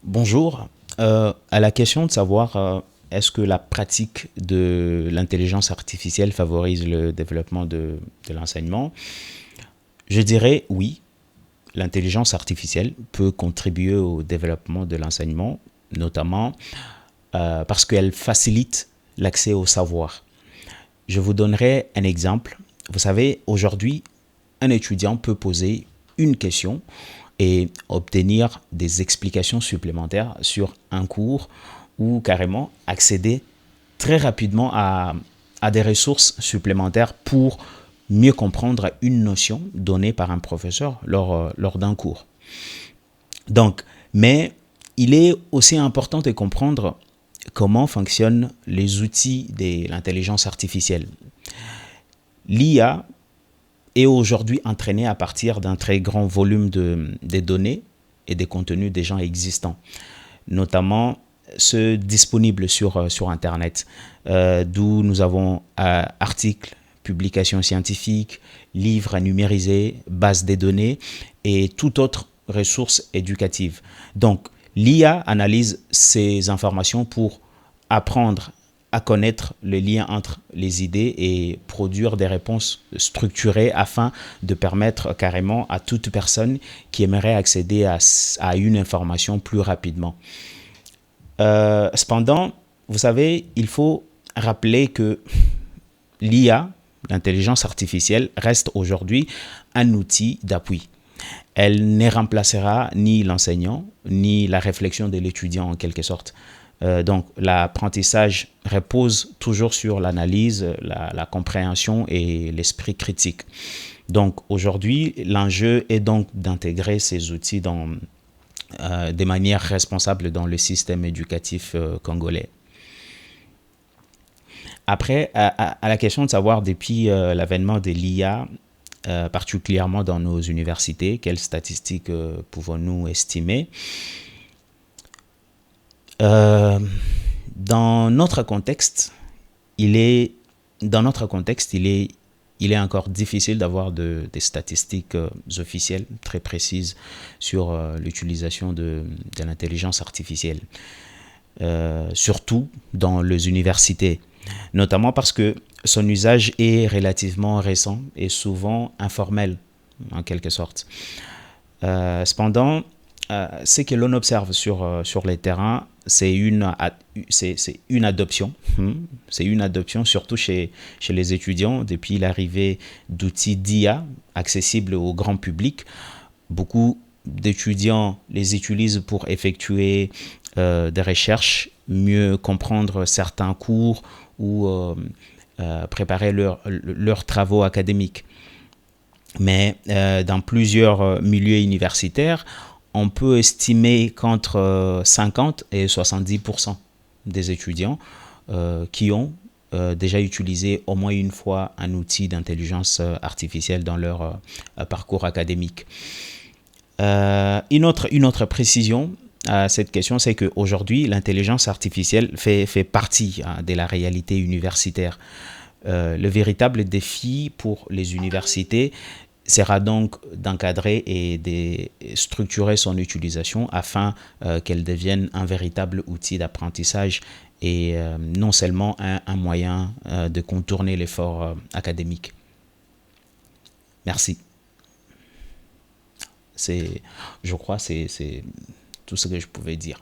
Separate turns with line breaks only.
Bonjour. À la question de savoir est-ce que la pratique de l'intelligence artificielle favorise le développement de l'enseignement, je dirais oui, l'intelligence artificielle peut contribuer au développement de l'enseignement, notamment parce qu'elle facilite l'accès au savoir. Je vous donnerai un exemple. Vous savez, aujourd'hui, un étudiant peut poser une question et obtenir des explications supplémentaires sur un cours ou carrément accéder très rapidement à des ressources supplémentaires pour mieux comprendre une notion donnée par un professeur lors d'un cours. Donc, mais il est aussi important de comprendre comment fonctionnent les outils de l'intelligence artificielle. L'IA est aujourd'hui entraînée à partir d'un très grand volume de données et des contenus déjà existants, notamment ceux disponibles sur Internet, d'où nous avons articles, publications scientifiques, livres à numériser, bases de données et toute autre ressource éducative. Donc, l'IA analyse ces informations pour apprendre à connaître le lien entre les idées et produire des réponses structurées afin de permettre carrément à toute personne qui aimerait accéder à une information plus rapidement. Cependant, vous savez, il faut rappeler que l'IA, l'intelligence artificielle, reste aujourd'hui un outil d'appui. Elle ne remplacera ni l'enseignant, ni la réflexion de l'étudiant en quelque sorte. Donc l'apprentissage repose toujours sur l'analyse, la compréhension et l'esprit critique. Donc aujourd'hui, l'enjeu est donc d'intégrer ces outils de manière responsable dans le système éducatif congolais. Après, à la question de savoir depuis l'avènement de l'IA, particulièrement dans nos universités, quelles statistiques pouvons-nous estimer? Euh, dans notre contexte, il est, dans notre contexte, il est encore difficile d'avoir des statistiques officielles très précises sur l'utilisation de l'intelligence artificielle, surtout dans les universités, notamment parce que son usage est relativement récent et souvent informel, en quelque sorte. Cependant, ce que l'on observe sur les terrains, c'est une adoption. C'est une adoption surtout chez les étudiants depuis l'arrivée d'outils d'IA accessibles au grand public. Beaucoup d'étudiants les utilisent pour effectuer des recherches, mieux comprendre certains cours ou préparer leurs travaux académiques. Mais dans plusieurs milieux universitaires, on peut estimer qu'entre 50 et 70% des étudiants qui ont déjà utilisé au moins une fois un outil d'intelligence artificielle dans leur parcours académique. Une autre précision à cette question, c'est qu'aujourd'hui, l'intelligence artificielle fait partie de la réalité universitaire. Le véritable défi pour les universités sera donc d'encadrer et de structurer son utilisation afin qu'elle devienne un véritable outil d'apprentissage et non seulement un moyen de contourner l'effort académique. Merci. Je crois, c'est tout ce que je pouvais dire.